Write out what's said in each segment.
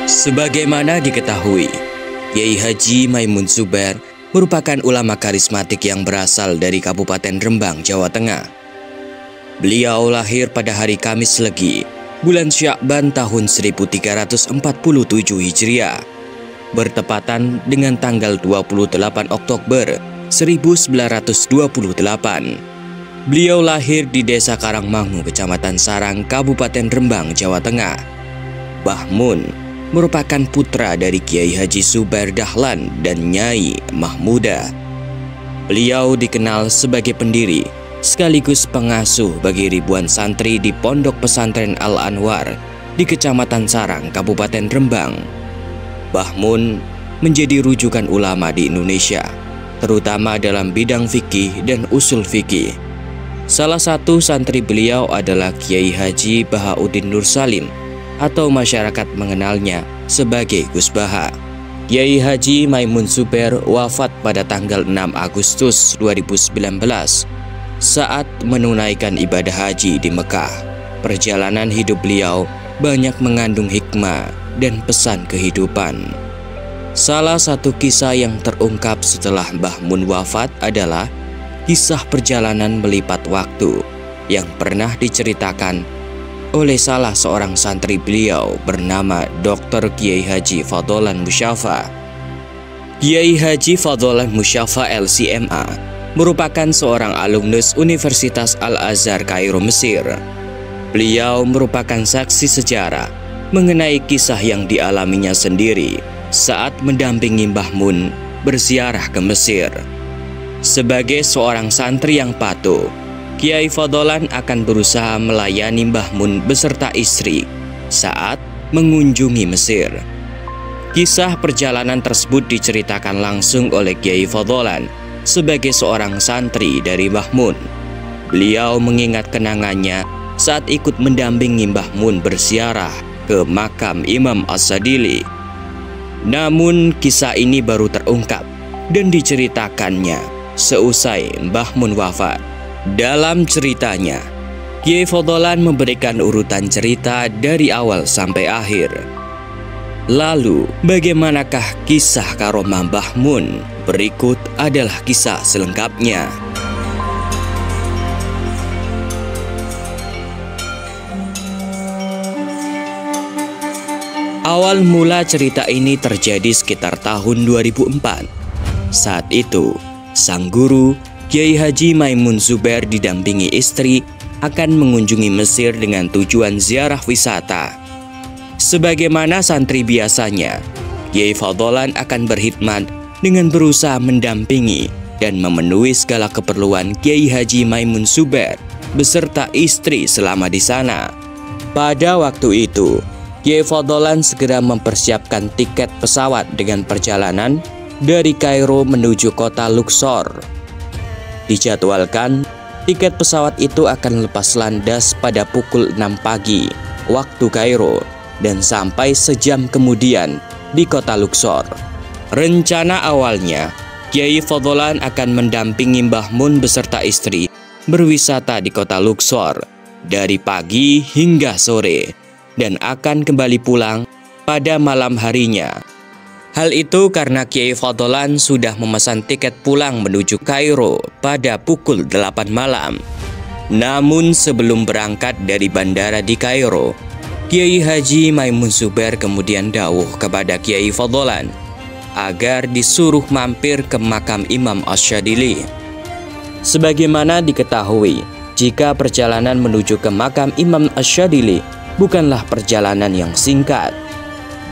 Sebagaimana diketahui, Kiai Haji Maimun Zubair merupakan ulama karismatik yang berasal dari Kabupaten Rembang, Jawa Tengah. Beliau lahir pada hari Kamis Legi, bulan Sya'ban tahun 1347 Hijriah, bertepatan dengan tanggal 28 Oktober 1928. Beliau lahir di Desa Karangmangu, Kecamatan Sarang, Kabupaten Rembang, Jawa Tengah. Mbah Mun merupakan putra dari Kiai Haji Zubair Dahlan dan Nyai Mahmudah. Beliau dikenal sebagai pendiri sekaligus pengasuh bagi ribuan santri di Pondok Pesantren Al-Anwar di Kecamatan Sarang, Kabupaten Rembang. Mbah Mun menjadi rujukan ulama di Indonesia, terutama dalam bidang fikih dan usul fikih. Salah satu santri beliau adalah Kiai Haji Bahauddin Nur Salim, atau masyarakat mengenalnya sebagai Gus Baha. Kiai Haji Maimun Zubair wafat pada tanggal 6 Agustus 2019 saat menunaikan ibadah haji di Mekah. Perjalanan hidup beliau banyak mengandung hikmah dan pesan kehidupan. Salah satu kisah yang terungkap setelah Mbah Mun wafat adalah kisah perjalanan melipat waktu yang pernah diceritakan oleh salah seorang santri beliau bernama Dr. Kiai Haji Fadholan Musyafa. Kiai Haji Fadholan Musyafa LCMA merupakan seorang alumnus Universitas Al-Azhar Kairo, Mesir. Beliau merupakan saksi sejarah mengenai kisah yang dialaminya sendiri saat mendampingi Mbah Mun berziarah ke Mesir. Sebagai seorang santri yang patuh, Kiai Fadholan akan berusaha melayani Mbah Mun beserta istri saat mengunjungi Mesir. Kisah perjalanan tersebut diceritakan langsung oleh Kiai Fadholan sebagai seorang santri dari Mbah Mun. Beliau mengingat kenangannya saat ikut mendampingi Mbah Mun berziarah ke makam Imam As-Sadili. Namun kisah ini baru terungkap dan diceritakannya seusai Mbah Mun wafat. Dalam ceritanya, Kiai Fadholan memberikan urutan cerita dari awal sampai akhir. Lalu, bagaimanakah kisah karomah Mbah Mun? Berikut adalah kisah selengkapnya. Awal mula cerita ini terjadi sekitar tahun 2004. Saat itu, sang guru Kiai Haji Maimun Zubair didampingi istri akan mengunjungi Mesir dengan tujuan ziarah wisata. Sebagaimana santri biasanya, Kiai Fadholan akan berkhidmat dengan berusaha mendampingi dan memenuhi segala keperluan Kiai Haji Maimun Zubair beserta istri selama di sana. Pada waktu itu, Kiai Fadholan segera mempersiapkan tiket pesawat dengan perjalanan dari Kairo menuju kota Luxor. Dijadwalkan, tiket pesawat itu akan lepas landas pada pukul 6 pagi waktu Kairo dan sampai sejam kemudian di kota Luxor. Rencana awalnya, Kiai Fadholan akan mendampingi Mbah Mun beserta istri berwisata di kota Luxor dari pagi hingga sore dan akan kembali pulang pada malam harinya. Hal itu karena Kiai Fadholan sudah memesan tiket pulang menuju Kairo pada pukul 8 malam. Namun sebelum berangkat dari bandara di Kairo, Kiai Haji Maimun Zubair kemudian dawuh kepada Kiai Fadholan agar disuruh mampir ke makam Imam As-Sadili. Sebagaimana diketahui, jika perjalanan menuju ke makam Imam As-Sadili bukanlah perjalanan yang singkat.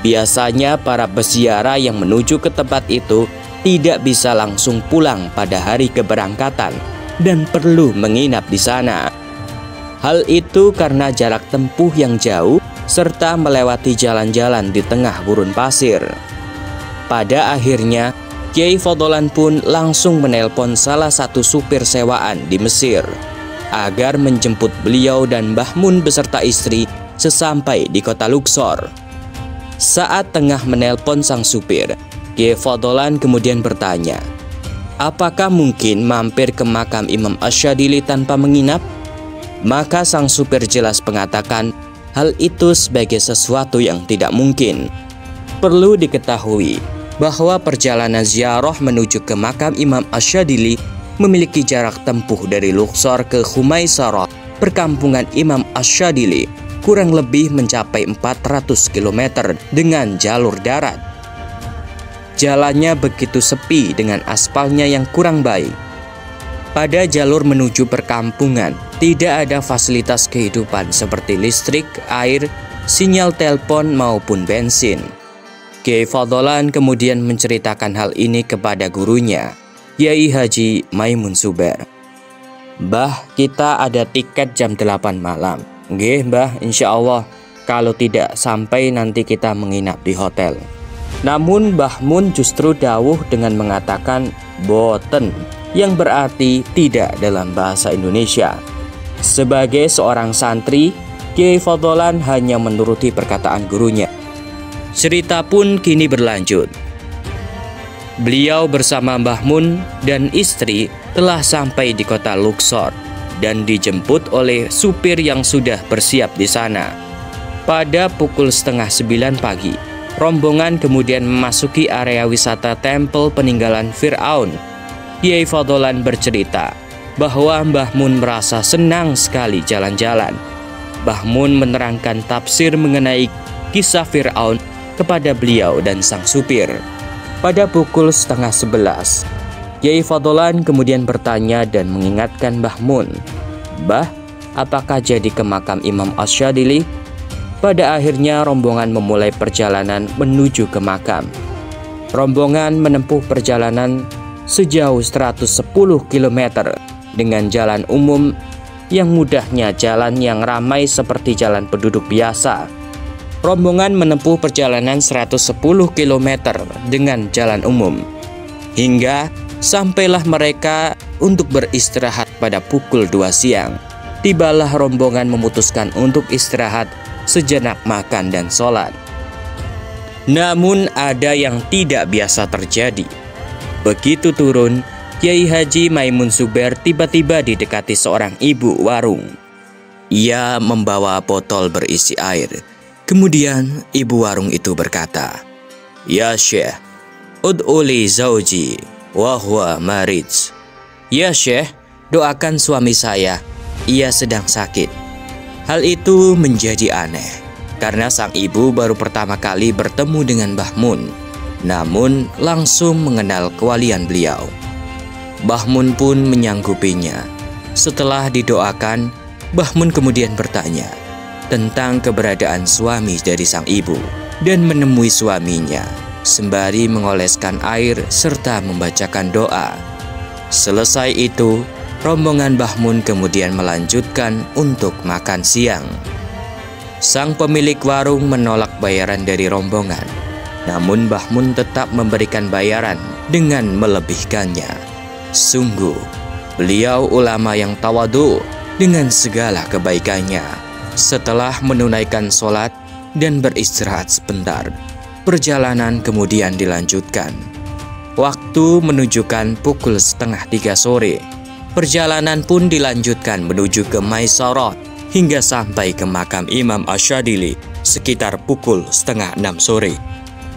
Biasanya para peziarah yang menuju ke tempat itu tidak bisa langsung pulang pada hari keberangkatan dan perlu menginap di sana. Hal itu karena jarak tempuh yang jauh serta melewati jalan-jalan di tengah gurun pasir. Pada akhirnya, Kiai Fadholan pun langsung menelpon salah satu supir sewaan di Mesir agar menjemput beliau dan Mbah Mun beserta istri sesampai di kota Luxor. Saat tengah menelpon sang supir, Kiai Fadholan kemudian bertanya, apakah mungkin mampir ke makam Imam As-Sadili tanpa menginap? Maka sang supir jelas mengatakan hal itu sebagai sesuatu yang tidak mungkin. Perlu diketahui bahwa perjalanan ziarah menuju ke makam Imam Asy-Syadzili memiliki jarak tempuh dari Luxor ke Khumaisarah, perkampungan Imam Asy-Syadzili, kurang lebih mencapai 400 km dengan jalur darat. Jalannya begitu sepi dengan aspalnya yang kurang baik. Pada jalur menuju perkampungan, tidak ada fasilitas kehidupan seperti listrik, air, sinyal telepon maupun bensin. Kiai Fadlan kemudian menceritakan hal ini kepada gurunya, Kyai Haji Maimun Zubair. "Mbah, kita ada tiket jam 8 malam. Nggih, Mbah, insya Allah. Kalau tidak sampai nanti kita menginap di hotel." Namun Mbah Mun justru dawuh dengan mengatakan boten, yang berarti tidak dalam bahasa Indonesia. Sebagai seorang santri, Kyai Fadlan hanya menuruti perkataan gurunya. Cerita pun kini berlanjut. Beliau bersama Mbah Mun dan istri telah sampai di kota Luxor dan dijemput oleh supir yang sudah bersiap di sana. Pada pukul 8:30 pagi, rombongan kemudian memasuki area wisata tempel peninggalan Fir'aun. Kyai Fadlan bercerita bahwa Mbah Mun merasa senang sekali jalan-jalan. Mbah Mun menerangkan tafsir mengenai kisah Fir'aun kepada beliau dan sang supir. Pada pukul 10:30, Kyai Fadlan kemudian bertanya dan mengingatkan Mbah Mun, "Mbah, apakah jadi ke makam Imam Asy-Syadzili?" Pada akhirnya rombongan memulai perjalanan menuju ke makam. Rombongan menempuh perjalanan sejauh 110 km dengan jalan umum yang mudahnya jalan yang ramai seperti jalan penduduk biasa. Rombongan menempuh perjalanan 110 km dengan jalan umum hingga sampailah mereka untuk beristirahat pada pukul 2 siang. Tibalah rombongan memutuskan untuk istirahat sejenak, makan dan sholat. Namun ada yang tidak biasa terjadi. Begitu turun, Kyai Haji Maimun Zubair tiba-tiba didekati seorang ibu warung. Ia membawa botol berisi air. Kemudian ibu warung itu berkata, "Ya Syekh, ud'uli zauji wa huwa marid." "Ya Syekh, doakan suami saya, ia sedang sakit." Hal itu menjadi aneh karena sang ibu baru pertama kali bertemu dengan Mbah Mun, namun langsung mengenal kewalian beliau. Mbah Mun pun menyanggupinya. Setelah didoakan, Mbah Mun kemudian bertanya tentang keberadaan suami dari sang ibu dan menemui suaminya sembari mengoleskan air serta membacakan doa. Selesai itu, rombongan Mbah Mun kemudian melanjutkan untuk makan siang. Sang pemilik warung menolak bayaran dari rombongan, namun Mbah Mun tetap memberikan bayaran dengan melebihkannya. Sungguh, beliau ulama yang tawadu dengan segala kebaikannya. Setelah menunaikan sholat dan beristirahat sebentar, perjalanan kemudian dilanjutkan. Waktu menunjukkan pukul 2:30 sore. Perjalanan pun dilanjutkan menuju ke Maisarah hingga sampai ke makam Imam Asy-Syadzili sekitar pukul 5:30 sore.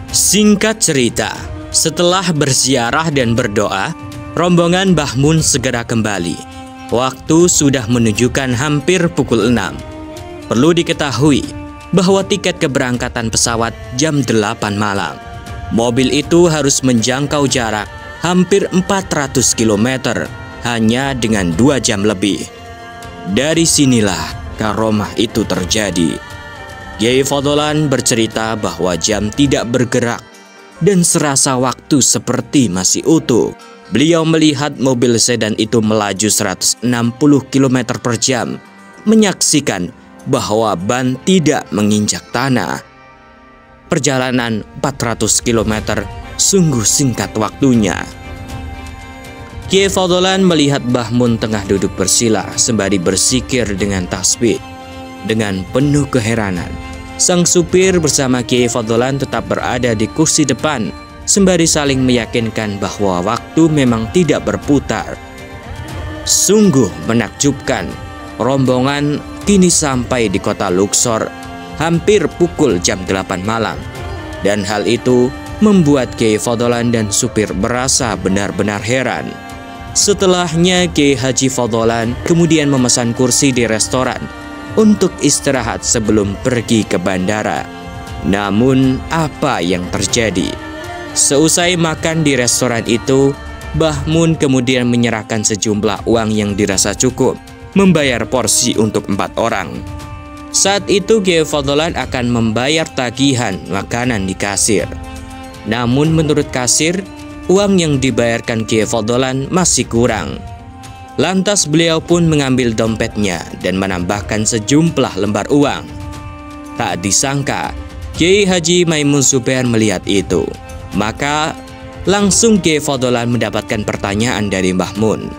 Singkat cerita, setelah berziarah dan berdoa, rombongan Mbah Mun segera kembali. Waktu sudah menunjukkan hampir pukul 6. Perlu diketahui bahwa tiket keberangkatan pesawat jam 8 malam. Mobil itu harus menjangkau jarak hampir 400 km hanya dengan 2 jam lebih. Dari sinilah karomah itu terjadi. Kyai Fadlan bercerita bahwa jam tidak bergerak dan serasa waktu seperti masih utuh. Beliau melihat mobil sedan itu melaju 160 km per jam, menyaksikan bahwa ban tidak menginjak tanah. Perjalanan 400 km sungguh singkat waktunya. Kyai Fadlan melihat Mbah Mun tengah duduk bersila sembari berzikir dengan tasbih. Dengan penuh keheranan, sang supir bersama Kyai Fadlan tetap berada di kursi depan sembari saling meyakinkan bahwa waktu memang tidak berputar. Sungguh menakjubkan. Rombongan kini sampai di kota Luxor hampir pukul jam 8 malam. Dan hal itu membuat Kiai Fadlan dan supir merasa benar-benar heran. Setelahnya Kiai Haji Fadlan kemudian memesan kursi di restoran untuk istirahat sebelum pergi ke bandara. Namun apa yang terjadi? Seusai makan di restoran itu, Mbah Mun kemudian menyerahkan sejumlah uang yang dirasa cukup membayar porsi untuk 4 orang. Saat itu Kiai Fadlan akan membayar tagihan makanan di kasir. Namun menurut kasir, uang yang dibayarkan Kiai Fadlan masih kurang. Lantas beliau pun mengambil dompetnya dan menambahkan sejumlah lembar uang. Tak disangka, Kiai Haji Maimun Zubair melihat itu. Maka langsung Kiai Fadlan mendapatkan pertanyaan dari Mbah Mun.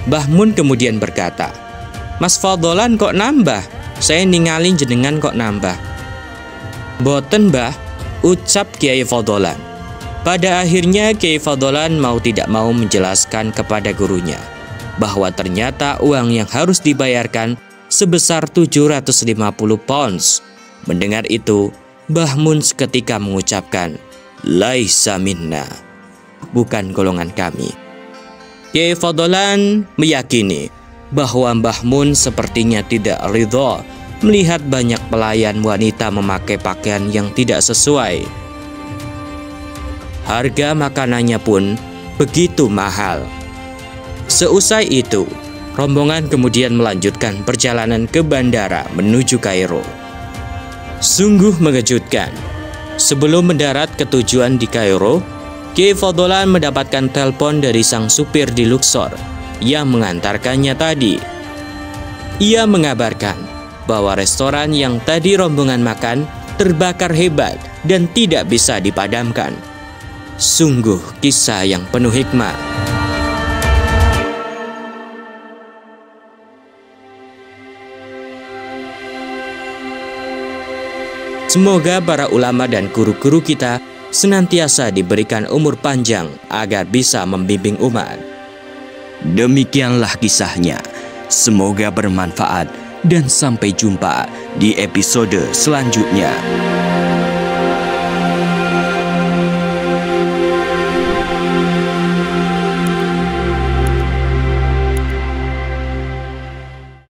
Mbah Mun kemudian berkata, "Mas Fadlan kok nambah? Saya ningalin jenengan kok nambah." "Boten Mbah," ucap Kiai Fadlan. Pada akhirnya Kiai Fadlan mau tidak mau menjelaskan kepada gurunya bahwa ternyata uang yang harus dibayarkan sebesar 750 pounds. Mendengar itu, Mbah Mun seketika mengucapkan, "Laisa minna," bukan golongan kami. Kiai Fadlan meyakini bahwa Mbah Mun sepertinya tidak ridho melihat banyak pelayan wanita memakai pakaian yang tidak sesuai. Harga makanannya pun begitu mahal. Seusai itu, rombongan kemudian melanjutkan perjalanan ke bandara menuju Kairo. Sungguh mengejutkan. Sebelum mendarat ke tujuan di Kairo, Kiai Fadlan mendapatkan telepon dari sang supir di Luxor yang mengantarkannya tadi. Ia mengabarkan bahwa restoran yang tadi rombongan makan terbakar hebat dan tidak bisa dipadamkan. Sungguh kisah yang penuh hikmah. Semoga para ulama dan guru-guru kita senantiasa diberikan umur panjang agar bisa membimbing umat. Demikianlah kisahnya. Semoga bermanfaat dan sampai jumpa di episode selanjutnya.